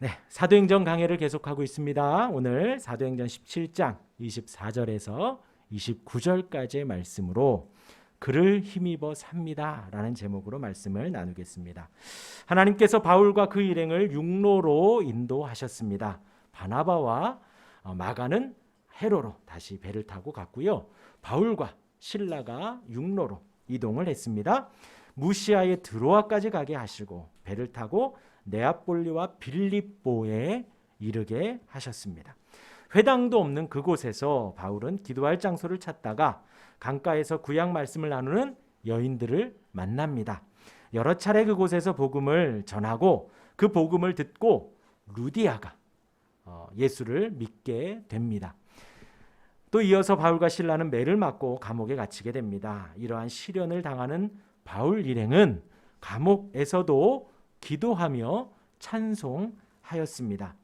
네, 사도행전 강해를 계속하고 있습니다. 오늘 사도행전 17장 24절에서 29절까지의 말씀으로 그를 힘입어 삽니다 라는 제목으로 말씀을 나누겠습니다. 하나님께서 바울과 그 일행을 육로로 인도하셨습니다. 바나바와 마가는 해로로 다시 배를 타고 갔고요. 바울과 실라가 육로로 이동을 했습니다. 무시아의 드로아까지 가게 하시고 배를 타고 네아폴리와 빌립보에 이르게 하셨습니다. 회당도 없는 그곳에서 바울은 기도할 장소를 찾다가 강가에서 구약 말씀을 나누는 여인들을 만납니다. 여러 차례 그곳에서 복음을 전하고 그 복음을 듣고 루디아가 예수를 믿게 됩니다. 또 이어서 바울과 실라는 매를 맞고 감옥에 갇히게 됩니다. 이러한 시련을 당하는 바울 일행은 감옥에서도 기도하며 찬송하였습니다.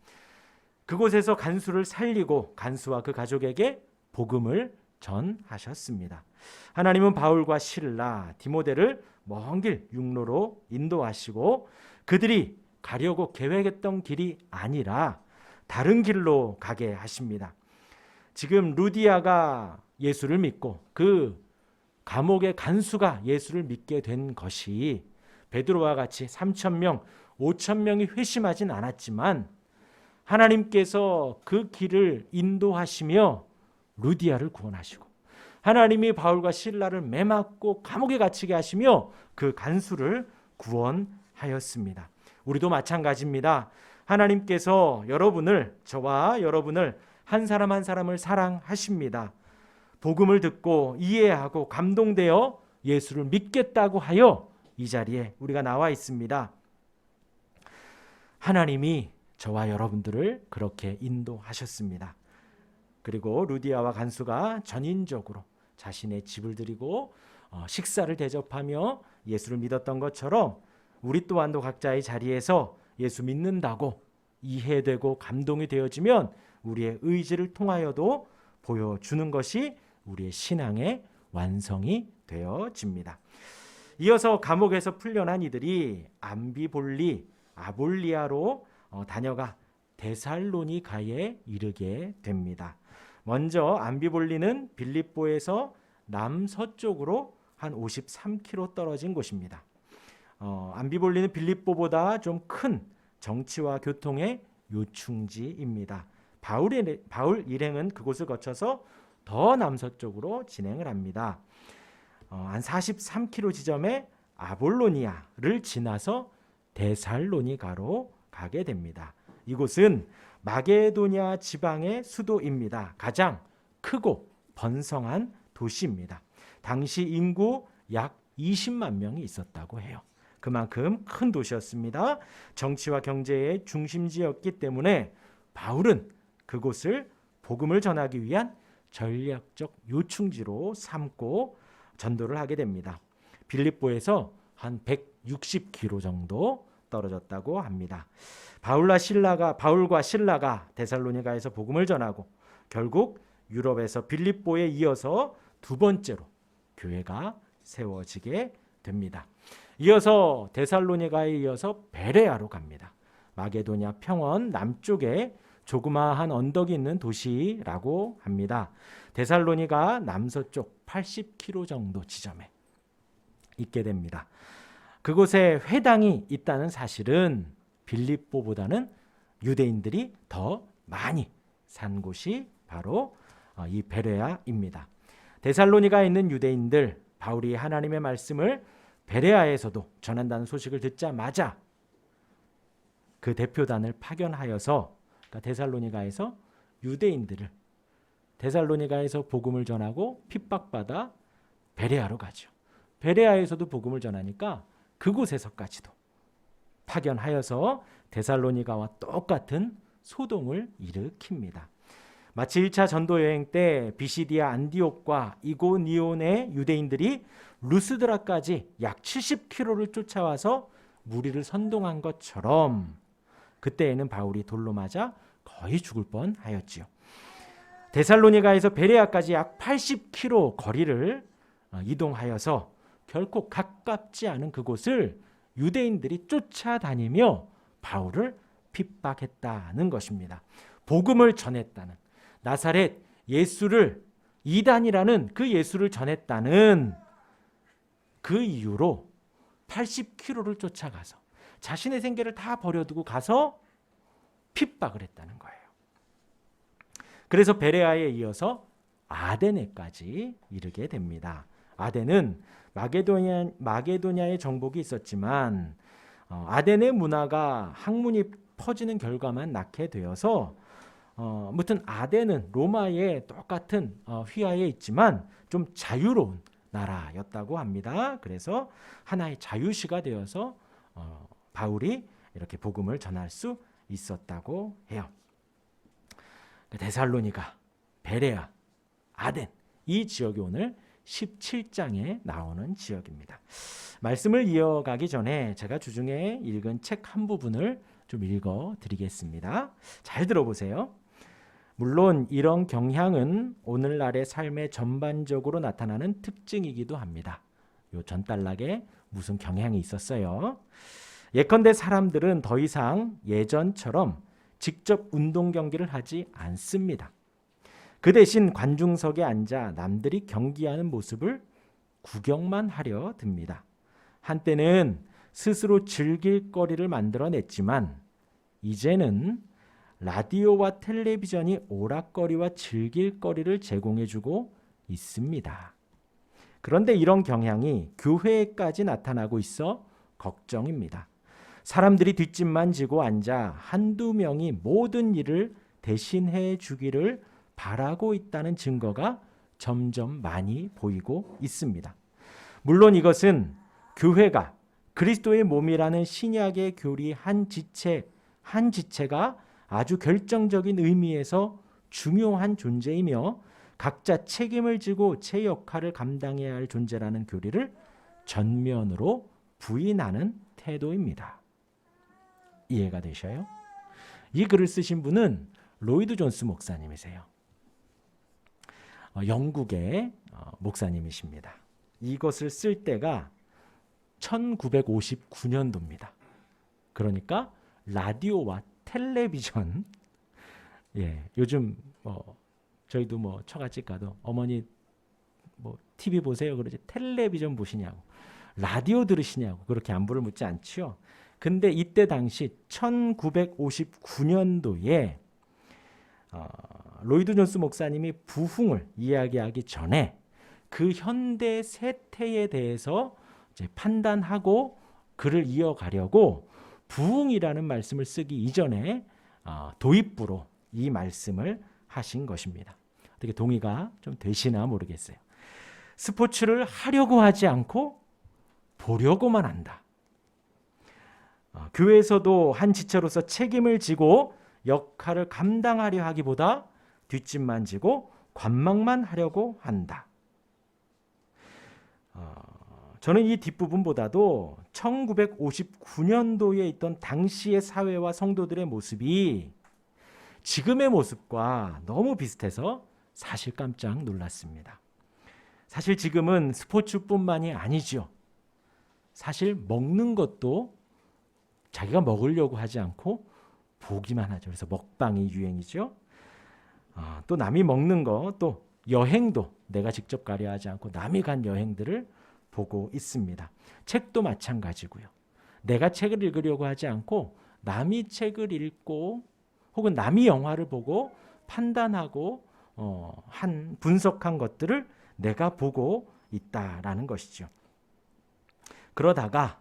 그곳에서 간수를 살리고 간수와 그 가족에게 복음을 전하셨습니다. 하나님은 바울과 실라, 디모데를 먼 길 육로로 인도하시고 그들이 가려고 계획했던 길이 아니라 다른 길로 가게 하십니다. 지금 루디아가 예수를 믿고 그 감옥의 간수가 예수를 믿게 된 것이 베드로와 같이 3,000명, 5,000명이 회심하진 않았지만 하나님께서 그 길을 인도하시며 루디아를 구원하시고 하나님이 바울과 실라를 매맞고 감옥에 갇히게 하시며 그 간수를 구원하였습니다. 우리도 마찬가지입니다. 하나님께서 저와 여러분을 한 사람 한 사람을 사랑하십니다. 복음을 듣고 이해하고 감동되어 예수를 믿겠다고 하여 이 자리에 우리가 나와 있습니다. 하나님이 저와 여러분들을 그렇게 인도하셨습니다. 그리고 루디아와 간수가 전인적으로 자신의 집을 드리고 식사를 대접하며 예수를 믿었던 것처럼 우리 또한도 각자의 자리에서 예수 믿는다고 이해되고 감동이 되어지면 우리의 의지를 통하여도 보여주는 것이 우리의 신앙의 완성이 되어집니다. 이어서 감옥에서 풀려난 이들이 암비볼리, 아볼리아로 다녀가 데살로니가에 이르게 됩니다. 먼저 암비볼리는 빌립보에서 남서쪽으로 한 53km 떨어진 곳입니다. 암비볼리는 빌립보보다 좀 큰 정치와 교통의 요충지입니다. 바울 일행은 그곳을 거쳐서 더 남서쪽으로 진행을 합니다. 한 43km 지점에 아볼로니아를 지나서 데살로니가로 가게 됩니다. 이곳은 마게도냐 지방의 수도입니다. 가장 크고 번성한 도시입니다. 당시 인구 약 20만 명이 있었다고 해요. 그만큼 큰 도시였습니다. 정치와 경제의 중심지였기 때문에 바울은 그곳을 복음을 전하기 위한 전략적 요충지로 삼고 전도를 하게 됩니다. 빌립보에서 한 160km 정도 떨어졌다고 합니다. 바울과 신라가 데살로니가에서 복음을 전하고 결국 유럽에서 빌립보에 이어서 두 번째로 교회가 세워지게 됩니다. 이어서 데살로니가에 이어서 베레아로 갑니다. 마게도냐 평원 남쪽에 조그마한 언덕이 있는 도시라고 합니다. 데살로니가 남서쪽 80km 정도 지점에 있게 됩니다. 그곳에 회당이 있다는 사실은 빌립보보다는 유대인들이 더 많이 산 곳이 바로 이 베레아입니다. 데살로니가에 있는 유대인들, 바울이 하나님의 말씀을 베레아에서도 전한다는 소식을 듣자마자 그 대표단을 파견하여서 데살로니가에서 유대인들을 데살로니가에서 복음을 전하고 핍박받아 베레아로 가죠. 베레아에서도 복음을 전하니까 그곳에서까지도 파견하여서 데살로니가와 똑같은 소동을 일으킵니다. 마치 1차 전도 여행 때 비시디아 안디옥과 이고니온의 유대인들이 루스드라까지 약 70km를 쫓아와서 무리를 선동한 것처럼 그때에는 바울이 돌로 맞아 거의 죽을 뻔하였지요. 데살로니가에서 베레아까지 약 80km 거리를 이동하여서 결코 가깝지 않은 그곳을 유대인들이 쫓아다니며 바울을 핍박했다는 것입니다. 복음을 전했다는, 나사렛 예수를, 이단이라는 그 예수를 전했다는 그 이유로 80km를 쫓아가서 자신의 생계를 다 버려두고 가서 핍박을 했다는 거예요. 그래서 베레아에 이어서 아데네까지 이르게 됩니다. 아덴은 마게도냐의 정복이 있었지만 아덴의 문화가 학문이 퍼지는 결과만 낳게 되어서 아무튼 아덴은 로마의 똑같은 휘하에 있지만 좀 자유로운 나라였다고 합니다. 그래서 하나의 자유시가 되어서 바울이 이렇게 복음을 전할 수 있었다고 해요. 데살로니가, 베레아, 아덴, 이 지역이 오늘 17장에 나오는 지역입니다. 말씀을 이어가기 전에 제가 주중에 읽은 책 한 부분을 좀 읽어드리겠습니다. 잘 들어보세요. 물론 이런 경향은 오늘날의 삶에 전반적으로 나타나는 특징이기도 합니다. 요 전단락에 무슨 경향이 있었어요. 예컨대 사람들은 더 이상 예전처럼 직접 운동 경기를 하지 않습니다. 그 대신 관중석에 앉아 남들이 경기하는 모습을 구경만 하려 듭니다. 한때는 스스로 즐길 거리를 만들어냈지만 이제는 라디오와 텔레비전이 오락거리와 즐길 거리를 제공해주고 있습니다. 그런데 이런 경향이 교회에까지 나타나고 있어 걱정입니다. 사람들이 뒷짐만 지고 앉아 한두 명이 모든 일을 대신해 주기를 바라고 있다는 증거가 점점 많이 보이고 있습니다. 물론 이것은 교회가 그리스도의 몸이라는 신약의 교리 한 지체가 아주 결정적인 의미에서 중요한 존재이며 각자 책임을 지고 제 역할을 감당해야 할 존재라는 교리를 전면으로 부인하는 태도입니다. 이해가 되셔요? 이 글을 쓰신 분은 로이드 존스 목사님이세요. 영국의 목사님이십니다. 이것을 쓸 때가 1959년도입니다. 그러니까 라디오와 텔레비전, 요즘 저희도 처갓집 가도 어머니 TV 보세요 그러지 텔레비전 보시냐고, 라디오 들으시냐고 그렇게 안부를 묻지 않지요. 근데 이때 당시 1959년도에 로이드 존스 목사님이 부흥을 이야기하기 전에 그 현대 세태에 대해서 이제 판단하고 글을 이어가려고 부흥이라는 말씀을 쓰기 이전에 도입부로 이 말씀을 하신 것입니다. 어떻게 동의가 좀 되시나 모르겠어요. 스포츠를 하려고 하지 않고 보려고만 한다. 교회에서도 한 지체로서 책임을 지고 역할을 감당하려 하기보다 뒷짐만 지고 관망만 하려고 한다. 저는 이 뒷부분보다도 1959년도에 있던 당시의 사회와 성도들의 모습이 지금의 모습과 너무 비슷해서 사실 깜짝 놀랐습니다. 사실 지금은 스포츠뿐만이 아니죠. 사실 먹는 것도 자기가 먹으려고 하지 않고 보기만 하죠. 그래서 먹방이 유행이죠. 또 남이 먹는 거, 또 여행도 내가 직접 가려 하지 않고 남이 간 여행들을 보고 있습니다. 책도 마찬가지고요. 내가 책을 읽으려고 하지 않고 남이 책을 읽고 혹은 남이 영화를 보고 판단하고 분석한 것들을 내가 보고 있다라는 것이죠. 그러다가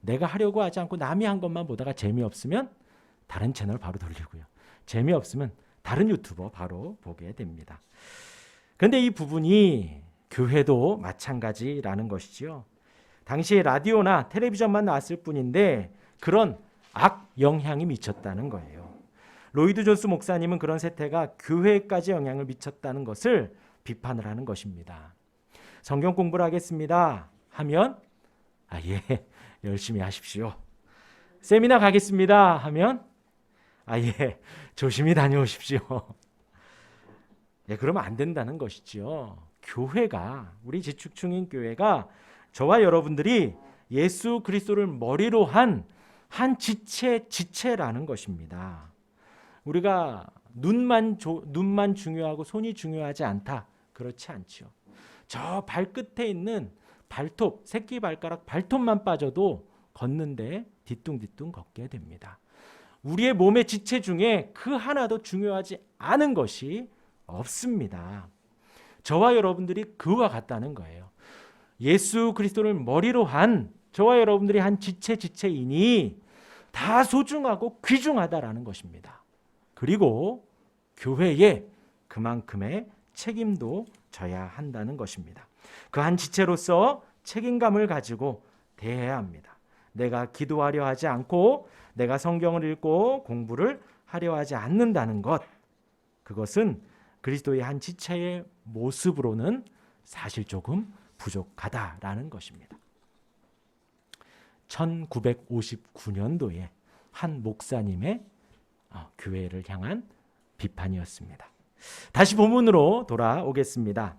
내가 하려고 하지 않고 남이 한 것만 보다가 재미없으면 다른 채널 바로 돌리고요. 재미없으면 다른 유튜버 바로 보게 됩니다. 그런데 이 부분이 교회도 마찬가지라는 것이죠. 당시에 라디오나 텔레비전만 나왔을 뿐인데 그런 악 영향이 미쳤다는 거예요. 로이드 존스 목사님은 그런 세태가 교회까지 영향을 미쳤다는 것을 비판을 하는 것입니다. 성경 공부를 하겠습니다 하면 열심히 하십시오. 세미나 가겠습니다 하면 조심히 다녀오십시오. 그러면 안 된다는 것이죠. 교회가, 우리 지축중인 교회가 저와 여러분들이 예수 그리스도를 머리로 한 한 지체라는 것입니다. 우리가 눈만 중요하고 손이 중요하지 않다. 그렇지 않죠. 저 발끝에 있는 발톱, 새끼 발가락 발톱만 빠져도 걷는데 뒤뚱뒤뚱 걷게 됩니다. 우리의 몸의 지체 중에 그 하나도 중요하지 않은 것이 없습니다. 저와 여러분들이 그와 같다는 거예요. 예수 그리스도를 머리로 한 저와 여러분들이 한 지체이니 다 소중하고 귀중하다라는 것입니다. 그리고 교회에 그만큼의 책임도 져야 한다는 것입니다. 그 한 지체로서 책임감을 가지고 대해야 합니다. 내가 기도하려 하지 않고 내가 성경을 읽고 공부를 하려 하지 않는다는 것, 그것은 그리스도의 한 지체의 모습으로는 사실 조금 부족하다라는 것입니다. 1959년도에 한 목사님의 교회를 향한 비판이었습니다. 다시 본문으로 돌아오겠습니다.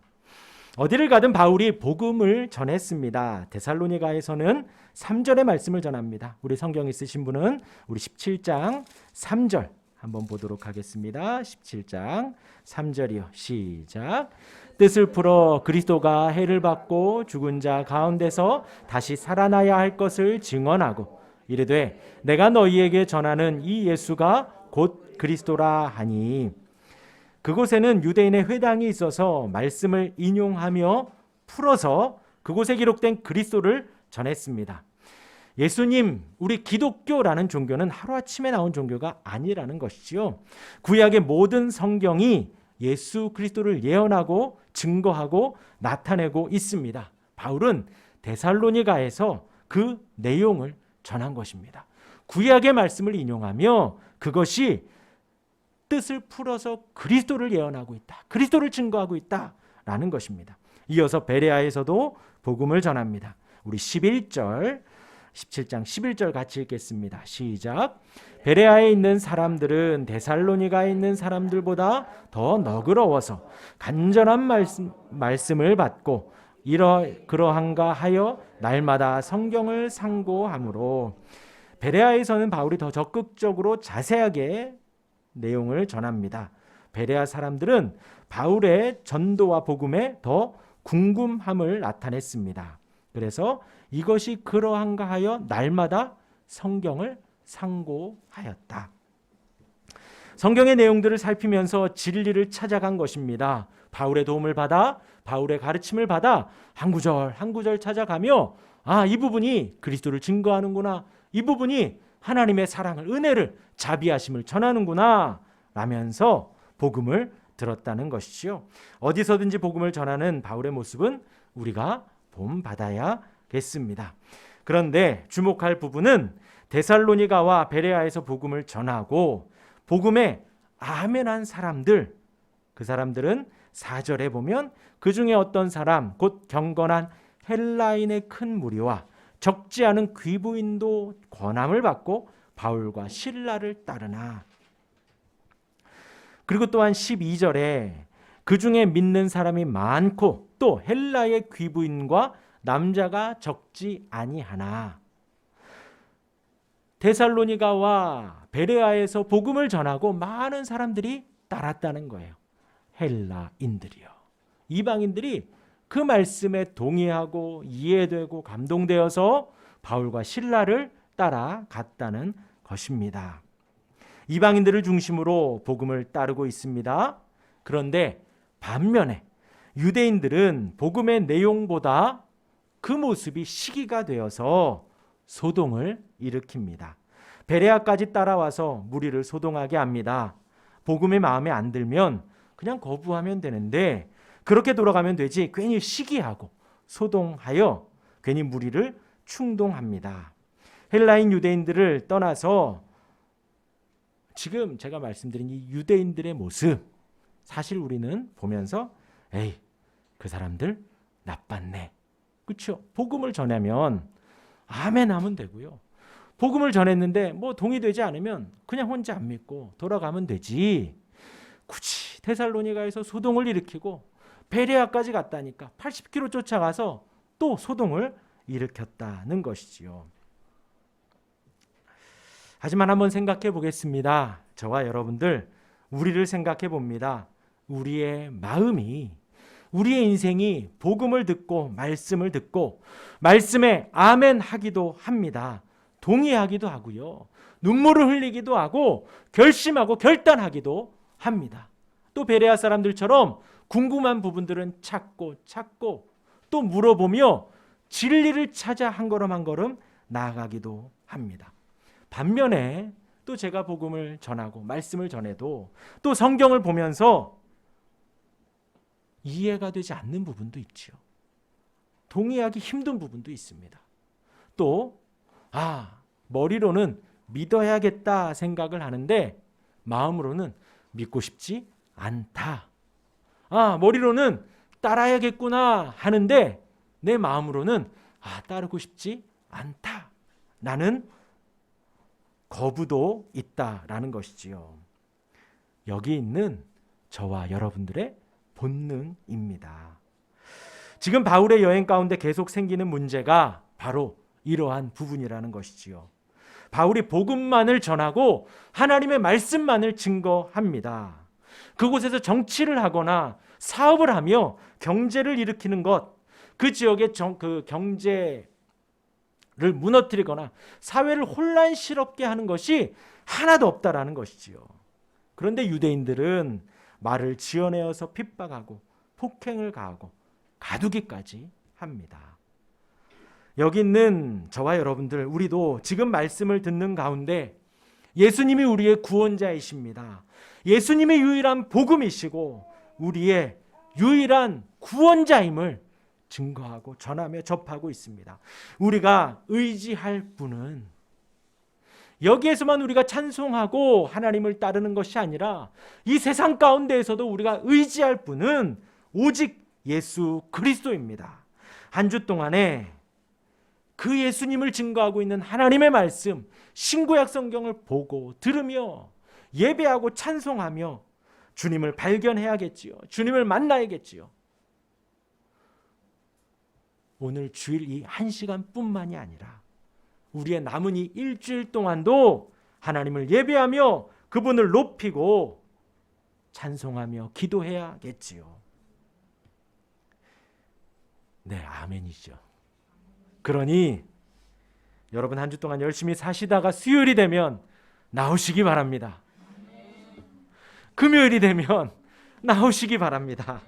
어디를 가든 바울이 복음을 전했습니다. 데살로니가에서는 3절의 말씀을 전합니다. 우리 성경 있으신 분은 우리 17장 3절 한번 보도록 하겠습니다. 17장 3절이요. 시작. 뜻을 풀어 그리스도가 해를 받고 죽은 자 가운데서 다시 살아나야 할 것을 증언하고 이르되 내가 너희에게 전하는 이 예수가 곧 그리스도라 하니. 그곳에는 유대인의 회당이 있어서 말씀을 인용하며 풀어서 그곳에 기록된 그리스도를 전했습니다. 예수님, 우리 기독교라는 종교는 하루아침에 나온 종교가 아니라는 것이지요. 구약의 모든 성경이 예수 그리스도를 예언하고 증거하고 나타내고 있습니다. 바울은 데살로니가에서 그 내용을 전한 것입니다. 구약의 말씀을 인용하며 그것이 뜻을 풀어서 그리스도를 예언하고 있다. 그리스도를 증거하고 있다라는 것입니다. 이어서 베레아에서도 복음을 전합니다. 우리 17장 11절 같이 읽겠습니다. 시작. 베레아에 있는 사람들은 데살로니가에 있는 사람들보다 더 너그러워서 간절한 말씀을 받고 그러한가 하여 날마다 성경을 상고하므로. 베레아에서는 바울이 더 적극적으로 자세하게 내용을 전합니다. 베레아 사람들은 바울의 전도와 복음에 더 궁금함을 나타냈습니다. 그래서 이것이 그러한가 하여 날마다 성경을 상고하였다. 성경의 내용들을 살피면서 진리를 찾아간 것입니다. 바울의 도움을 받아 바울의 가르침을 받아 한 구절 한 구절 찾아가며 이 부분이 그리스도를 증거하는구나. 이 부분이 하나님의 사랑을, 은혜를, 자비하심을 전하는구나 라면서 복음을 들었다는 것이죠. 어디서든지 복음을 전하는 바울의 모습은 우리가 본받아야겠습니다. 그런데 주목할 부분은 데살로니가와 베레아에서 복음을 전하고 복음에 아멘한 사람들, 그 사람들은 4절에 보면 그 중에 어떤 사람, 곧 경건한 헬라인의 큰 무리와 적지 않은 귀부인도 권함을 받고 바울과 실라를 따르나. 그리고 또한 12절에 그 중에 믿는 사람이 많고 또 헬라의 귀부인과 남자가 적지 아니하나. 데살로니가와 베레아에서 복음을 전하고 많은 사람들이 따랐다는 거예요. 헬라인들이요. 이방인들이 그 말씀에 동의하고 이해되고 감동되어서 바울과 실라를 따라갔다는 것입니다. 이방인들을 중심으로 복음을 따르고 있습니다. 그런데 반면에 유대인들은 복음의 내용보다 그 모습이 시기가 되어서 소동을 일으킵니다. 베레아까지 따라와서 무리를 소동하게 합니다. 복음이 마음에 안 들면 그냥 거부하면 되는데 그렇게 돌아가면 되지 괜히 시기하고 소동하여 괜히 무리를 충동합니다. 헬라인 유대인들을 떠나서 지금 제가 말씀드린 이 유대인들의 모습, 사실 우리는 보면서 에이, 그 사람들 나빴네. 그렇죠? 복음을 전하면 아멘 하면 되고요. 복음을 전했는데 뭐 동의되지 않으면 그냥 혼자 안 믿고 돌아가면 되지. 굳이 데살로니가에서 소동을 일으키고 베레아까지 갔다니까 80km 쫓아가서 또 소동을 일으켰다는 것이지요. 하지만 한번 생각해 보겠습니다. 저와 여러분들, 우리를 생각해 봅니다. 우리의 마음이, 우리의 인생이 복음을 듣고 말씀을 듣고 말씀에 아멘 하기도 합니다. 동의하기도 하고요. 눈물을 흘리기도 하고 결심하고 결단하기도 합니다. 또 베레아 사람들처럼 궁금한 부분들은 찾고 또 물어보며 진리를 찾아 한 걸음 한 걸음 나아가기도 합니다. 반면에 또 제가 복음을 전하고 말씀을 전해도 또 성경을 보면서 이해가 되지 않는 부분도 있죠. 동의하기 힘든 부분도 있습니다. 또 머리로는 믿어야겠다 생각을 하는데 마음으로는 믿고 싶지 않다. 머리로는 따라야겠구나 하는데 내 마음으로는 따르고 싶지 않다. 나는 거부도 있다라는 것이지요. 여기 있는 저와 여러분들의 본능입니다. 지금 바울의 여행 가운데 계속 생기는 문제가 바로 이러한 부분이라는 것이지요. 바울이 복음만을 전하고 하나님의 말씀만을 증거합니다. 그곳에서 정치를 하거나 사업을 하며 경제를 일으키는 것, 그 지역의 그 경제를 무너뜨리거나 사회를 혼란스럽게 하는 것이 하나도 없다라는 것이지요. 그런데 유대인들은 말을 지어내어서 핍박하고 폭행을 가하고 가두기까지 합니다. 여기 있는 저와 여러분들, 우리도 지금 말씀을 듣는 가운데 예수님이 우리의 구원자이십니다. 예수님이 유일한 복음이시고 우리의 유일한 구원자임을 증거하고 전하며 접하고 있습니다. 우리가 의지할 분은 여기에서만 우리가 찬송하고 하나님을 따르는 것이 아니라 이 세상 가운데에서도 우리가 의지할 분은 오직 예수 그리스도입니다. 한 주 동안에 그 예수님을 증거하고 있는 하나님의 말씀, 신구약 성경을 보고 들으며 예배하고 찬송하며 주님을 발견해야겠지요. 주님을 만나야겠지요. 오늘 주일 이 1시간뿐만이 아니라 우리의 남은 이 일주일 동안도 하나님을 예배하며 그분을 높이고 찬송하며 기도해야겠지요. 네, 아멘이죠. 그러니 여러분 한 주 동안 열심히 사시다가 수요일이 되면 나오시기 바랍니다. 금요일이 되면 나오시기 바랍니다.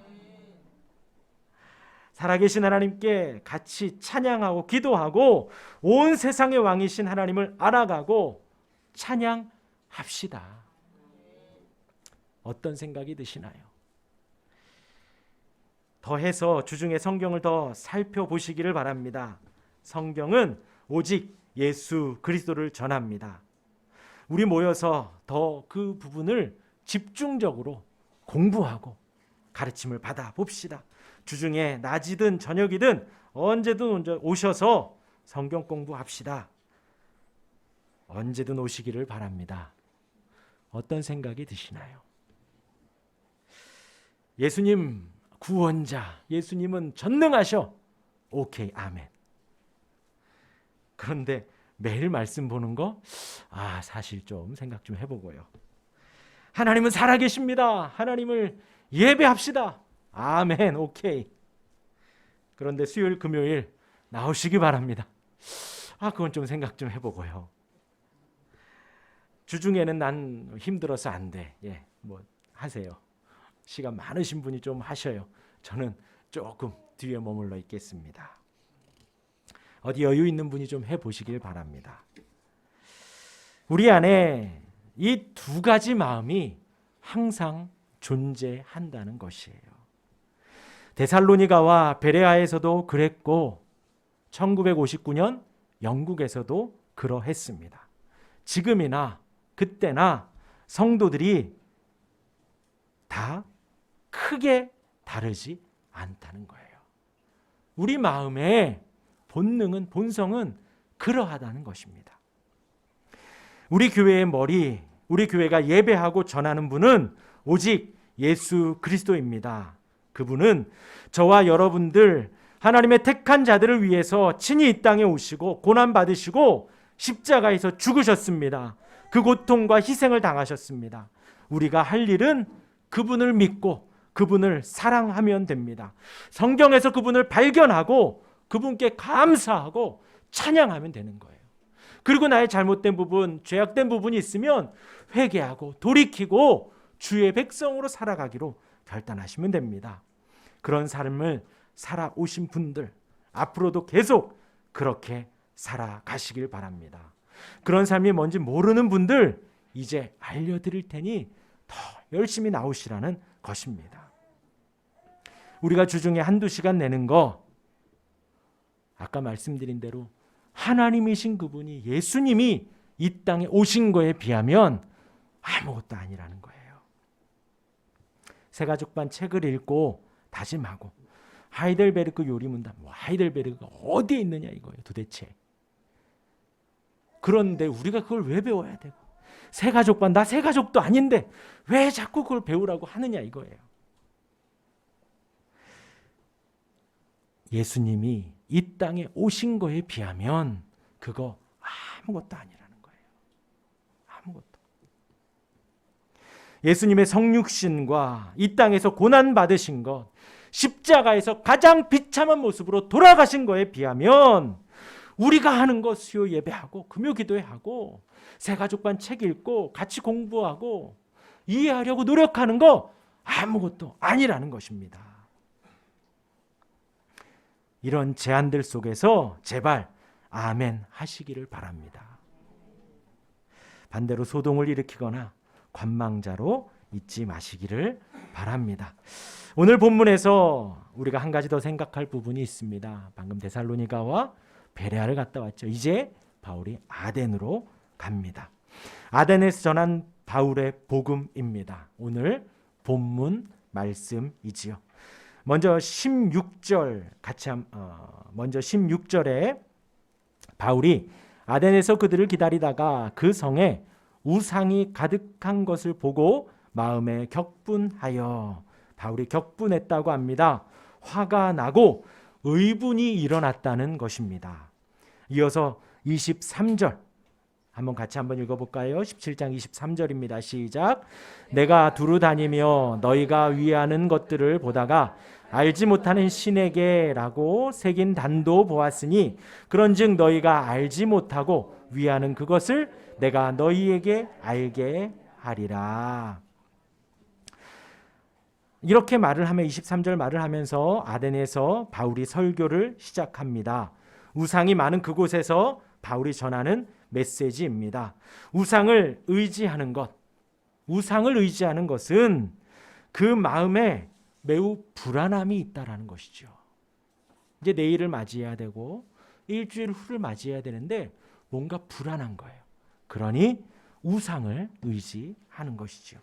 살아계신 하나님께 같이 찬양하고 기도하고 온 세상의 왕이신 하나님을 알아가고 찬양합시다. 어떤 생각이 드시나요? 더해서 주중에 성경을 더 살펴보시기를 바랍니다. 성경은 오직 예수 그리스도를 전합니다. 우리 모여서 더 그 부분을 집중적으로 공부하고 가르침을 받아 봅시다. 주중에 낮이든 저녁이든 언제든 오셔서 성경 공부합시다. 언제든 오시기를 바랍니다. 어떤 생각이 드시나요? 예수님 구원자, 예수님은 전능하셔. 오케이, 아멘. 그런데 매일 말씀 보는 거 사실 좀 생각 좀 해보고요. 하나님은 살아계십니다. 하나님을 예배합시다. 아멘, 오케이. 그런데 수요일 금요일 나오시기 바랍니다. 그건 좀 생각 좀 해보고요. 주중에는 난 힘들어서 안 돼. 뭐 하세요. 시간 많으신 분이 좀 하셔요. 저는 조금 뒤에 머물러 있겠습니다. 어디 여유 있는 분이 좀 해보시길 바랍니다. 우리 안에 이 두 가지 마음이 항상 존재한다는 것이에요. 데살로니가와 베레아에서도 그랬고 1959년 영국에서도 그러했습니다. 지금이나 그때나 성도들이 다 크게 다르지 않다는 거예요. 우리 마음의 본능은, 본성은 그러하다는 것입니다. 우리 교회의 머리, 우리 교회가 예배하고 전하는 분은 오직 예수 그리스도입니다. 그분은 저와 여러분들 하나님의 택한 자들을 위해서 친히 이 땅에 오시고 고난 받으시고 십자가에서 죽으셨습니다. 그 고통과 희생을 당하셨습니다. 우리가 할 일은 그분을 믿고 그분을 사랑하면 됩니다. 성경에서 그분을 발견하고 그분께 감사하고 찬양하면 되는 거예요. 그리고 나의 잘못된 부분, 죄악된 부분이 있으면 회개하고 돌이키고 주의 백성으로 살아가기로 결단하시면 됩니다. 그런 삶을 살아오신 분들, 앞으로도 계속 그렇게 살아가시길 바랍니다. 그런 삶이 뭔지 모르는 분들, 이제 알려드릴 테니 더 열심히 나오시라는 것입니다. 우리가 주중에 한두 시간 내는 거, 아까 말씀드린 대로 하나님이신 그분이, 예수님이 이 땅에 오신 거에 비하면 아무것도 아니라는 거예요. 새가족반 책을 읽고 다짐하고, 하이델베르크 요리문답, 하이델베르크가 어디에 있느냐 이거예요 도대체. 그런데 우리가 그걸 왜 배워야 되고, 새가족반, 나 새가족도 아닌데 왜 자꾸 그걸 배우라고 하느냐 이거예요. 예수님이 이 땅에 오신 거에 비하면 그거 아무것도 아니라는 거예요. 아무것도. 예수님의 성육신과 이 땅에서 고난 받으신 것, 십자가에서 가장 비참한 모습으로 돌아가신 거에 비하면 우리가 하는 것, 수요 예배하고 금요 기도회하고 새가족반 책 읽고 같이 공부하고 이해하려고 노력하는 거 아무것도 아니라는 것입니다. 이런 제안들 속에서 제발 아멘 하시기를 바랍니다. 반대로 소동을 일으키거나 관망자로 있지 마시기를 바랍니다. 오늘 본문에서 우리가 한 가지 더 생각할 부분이 있습니다. 방금 데살로니가와 베레아를 갔다 왔죠. 이제 바울이 아덴으로 갑니다. 아덴에서 전한 바울의 복음입니다. 오늘 본문 말씀이지요. 먼저 16절 먼저 16절에 바울이 아덴에서 그들을 기다리다가 그 성에 우상이 가득한 것을 보고 마음에 격분하여, 바울이 격분했다고 합니다. 화가 나고 의분이 일어났다는 것입니다. 이어서 23절 한번 같이 한번 읽어볼까요? 17장 23절입니다. 시작. 내가 두루 다니며 너희가 위하는 것들을 보다가 알지 못하는 신에게라고 새긴 단도 보았으니 그런즉 너희가 알지 못하고 위하는 그것을 내가 너희에게 알게 하리라. 이렇게 말을 하며 23절 말을 하면서 아덴에서 바울이 설교를 시작합니다. 우상이 많은 그곳에서 바울이 전하는 메시지입니다. 우상을 의지하는 것, 우상을 의지하는 것은 그 마음에 매우 불안함이 있다라는 것이죠. 이제 내일을 맞이해야 되고 일주일 후를 맞이해야 되는데 뭔가 불안한 거예요. 그러니 우상을 의지하는 것이죠.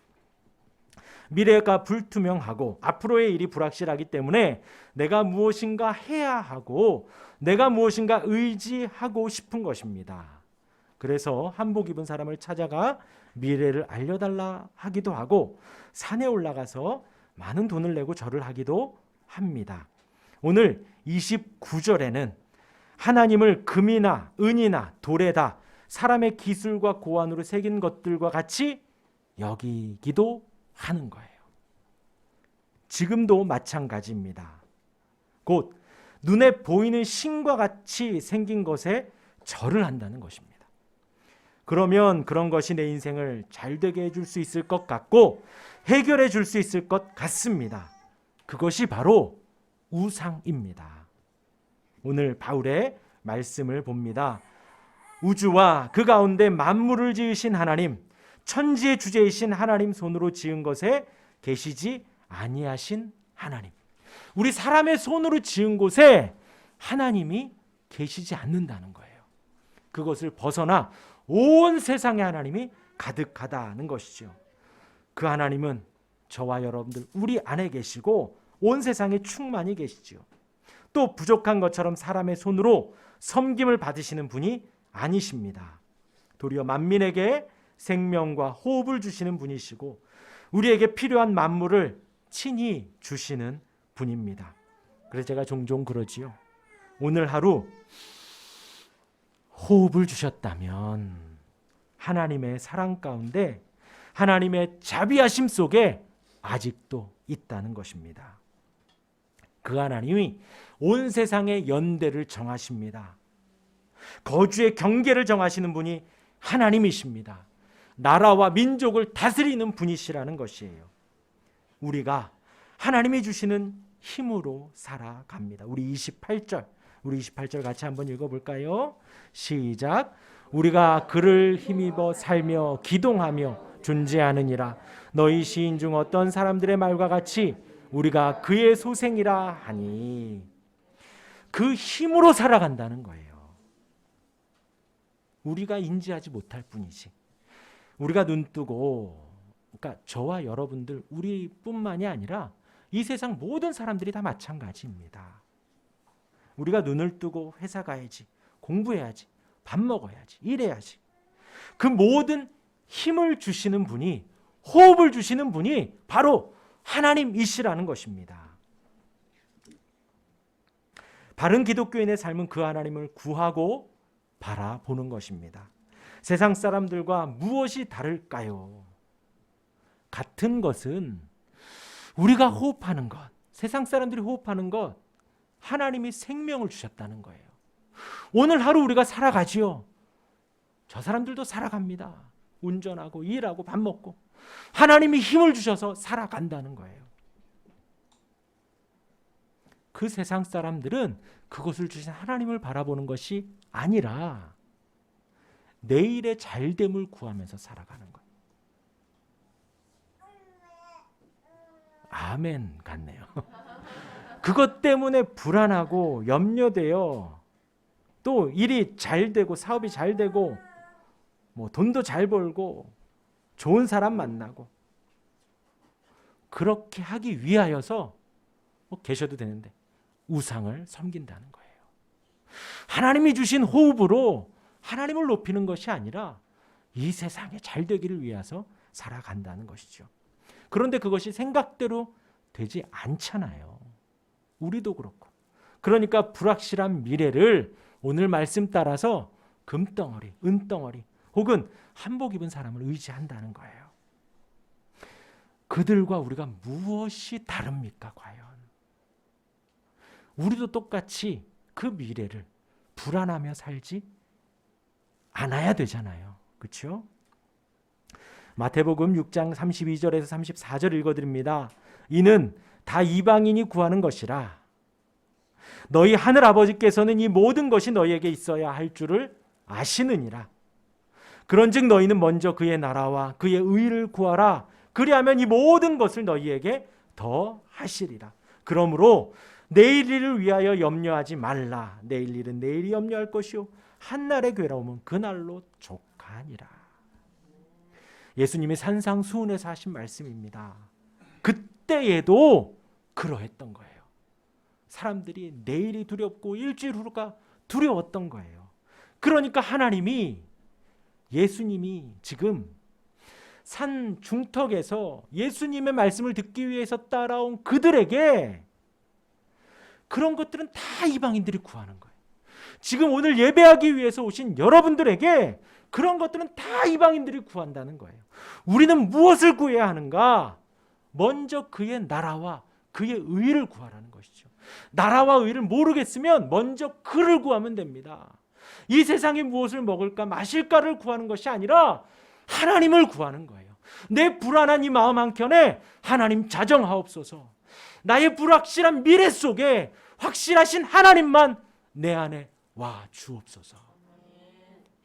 미래가 불투명하고 앞으로의 일이 불확실하기 때문에 내가 무엇인가 해야 하고 내가 무엇인가 의지하고 싶은 것입니다. 그래서 한복 입은 사람을 찾아가 미래를 알려달라 하기도 하고 산에 올라가서 많은 돈을 내고 절을 하기도 합니다. 오늘 29절에는 하나님을 금이나 은이나 돌에다 사람의 기술과 고안으로 새긴 것들과 같이 여기기도 하는 거예요. 지금도 마찬가지입니다. 곧 눈에 보이는 신과 같이 생긴 것에 절을 한다는 것입니다. 그러면 그런 것이 내 인생을 잘되게 해줄 수 있을 것 같고 해결해 줄 수 있을 것 같습니다. 그것이 바로 우상입니다. 오늘 바울의 말씀을 봅니다. 우주와 그 가운데 만물을 지으신 하나님, 천지의 주제이신 하나님 손으로 지은 것에 계시지 아니하신 하나님, 우리 사람의 손으로 지은 곳에 하나님이 계시지 않는다는 거예요. 그것을 벗어나 온 세상에 하나님이 가득하다는 것이죠. 그 하나님은 저와 여러분들 우리 안에 계시고 온 세상에 충만히 계시죠. 또 부족한 것처럼 사람의 손으로 섬김을 받으시는 분이 아니십니다. 도리어 만민에게 생명과 호흡을 주시는 분이시고 우리에게 필요한 만물을 친히 주시는 분입니다. 그래서 제가 종종 그러지요. 오늘 하루 호흡을 주셨다면 하나님의 사랑 가운데 하나님의 자비하심 속에 아직도 있다는 것입니다. 그 하나님이 온 세상의 연대를 정하십니다. 거주의 경계를 정하시는 분이 하나님이십니다. 나라와 민족을 다스리는 분이시라는 것이에요. 우리가 하나님이 주시는 힘으로 살아갑니다. 우리 28절 같이 한번 읽어볼까요? 시작. 우리가 그를 힘입어 살며 기동하며 존재하느니라. 너희 시인 중 어떤 사람들의 말과 같이 우리가 그의 소생이라 하니. 그 힘으로 살아간다는 거예요. 우리가 인지하지 못할 뿐이지. 우리가 눈뜨고, 그러니까 저와 여러분들 우리뿐만이 아니라 이 세상 모든 사람들이 다 마찬가지입니다. 우리가 눈을 뜨고 회사 가야지, 공부해야지, 밥 먹어야지, 일해야지. 그 모든 힘을 주시는 분이, 호흡을 주시는 분이 바로 하나님이시라는 것입니다. 바른 기독교인의 삶은 그 하나님을 구하고 바라보는 것입니다. 세상 사람들과 무엇이 다를까요? 같은 것은 우리가 호흡하는 것, 세상 사람들이 호흡하는 것, 하나님이 생명을 주셨다는 거예요. 오늘 하루 우리가 살아가지요. 저 사람들도 살아갑니다. 운전하고 일하고 밥 먹고. 하나님이 힘을 주셔서 살아간다는 거예요. 그 세상 사람들은 그것을 주신 하나님을 바라보는 것이 아니라 내일의 잘됨을 구하면서 살아가는 거예요. 아멘 같네요. 그것 때문에 불안하고 염려되어 또 일이 잘 되고 사업이 잘 되고 뭐 돈도 잘 벌고 좋은 사람 만나고 그렇게 하기 위하여서 뭐 계셔도 되는데 우상을 섬긴다는 거예요. 하나님이 주신 호흡으로 하나님을 높이는 것이 아니라 이 세상에 잘 되기를 위해서 살아간다는 것이죠. 그런데 그것이 생각대로 되지 않잖아요. 우리도 그렇고. 그러니까 불확실한 미래를 오늘 말씀 따라서 금덩어리, 은덩어리 혹은 한복 입은 사람을 의지한다는 거예요. 그들과 우리가 무엇이 다릅니까 과연? 우리도 똑같이 그 미래를 불안하며 살지 않아야 되잖아요. 그렇죠? 마태복음 6장 32절에서 34절 읽어드립니다. 이는 다 이방인이 구하는 것이라. 너희 하늘 아버지께서는 이 모든 것이 너희에게 있어야 할 줄을 아시느니라. 그런즉 너희는 먼저 그의 나라와 그의 의를 구하라. 그리하면 이 모든 것을 너희에게 더 하시리라. 그러므로 내일 일을 위하여 염려하지 말라. 내일 일은 내일이 염려할 것이요 한날의 괴로움은 그날로 족하니라. 예수님이 산상수훈에서 하신 말씀입니다. 그때에도 그러했던 거예요. 사람들이 내일이 두렵고 일주일 후가 두려웠던 거예요. 그러니까 하나님이, 예수님이 지금 산 중턱에서 예수님의 말씀을 듣기 위해서 따라온 그들에게 그런 것들은 다 이방인들이 구하는 거예요. 지금 오늘 예배하기 위해서 오신 여러분들에게 그런 것들은 다 이방인들이 구한다는 거예요. 우리는 무엇을 구해야 하는가? 먼저 그의 나라와 그의 의를 구하라는 것이죠. 나라와 의를 모르겠으면 먼저 그를 구하면 됩니다. 이 세상에 무엇을 먹을까 마실까를 구하는 것이 아니라 하나님을 구하는 거예요. 내 불안한 이 마음 한켠에 하나님 자정하옵소서. 나의 불확실한 미래 속에 확실하신 하나님만 내 안에 와 주옵소서.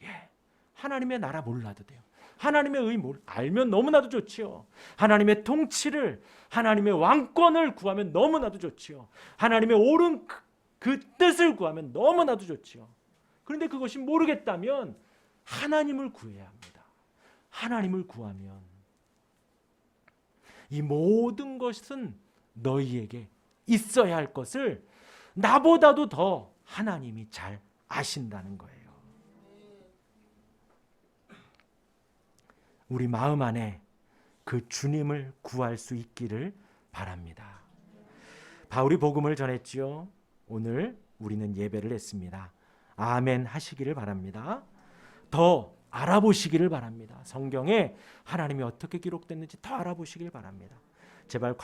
예, 하나님의 나라 몰라도 돼요. 하나님의 의 알면 너무나도 좋지요. 하나님의 통치를, 하나님의 왕권을 구하면 너무나도 좋지요. 하나님의 옳은 그 뜻을 구하면 너무나도 좋지요. 그런데 그것이 모르겠다면 하나님을 구해야 합니다. 하나님을 구하면 이 모든 것은 너희에게 있어야 할 것을 나보다도 더 하나님이 잘 아신다는 거예요. 우리 마음 안에 그 주님을 구할 수 있기를 바랍니다. 바울이 복음을 전했지요. 오늘 우리는 예배를 했습니다. 아멘 하시기를 바랍니다. 더 알아보시기를 바랍니다. 성경에 하나님이 어떻게 기록됐는지 더 알아보시길 바랍니다. 제발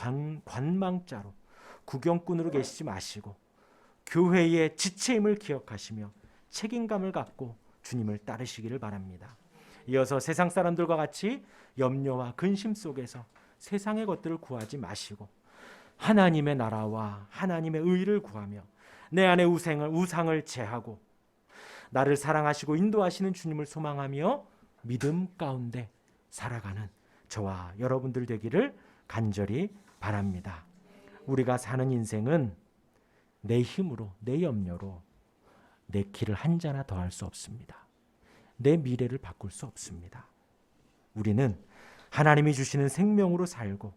관망자로 구경꾼으로 계시지 마시고 교회의 지체임을 기억하시며 책임감을 갖고 주님을 따르시기를 바랍니다. 이어서 세상 사람들과 같이 염려와 근심 속에서 세상의 것들을 구하지 마시고 하나님의 나라와 하나님의 의를 구하며 내 안의 우상을 제하고 나를 사랑하시고 인도하시는 주님을 소망하며 믿음 가운데 살아가는 저와 여러분들 되기를 간절히 바랍니다. 우리가 사는 인생은 내 힘으로, 내 염려로 내 길을 한 자나 더 할 수 없습니다. 내 미래를 바꿀 수 없습니다. 우리는 하나님이 주시는 생명으로 살고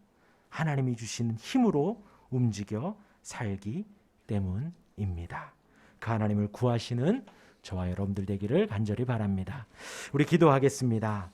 하나님이 주시는 힘으로 움직여 살기 때문입니다. 그 하나님을 구하시는 저와 여러분들 되기를 간절히 바랍니다. 우리 기도하겠습니다.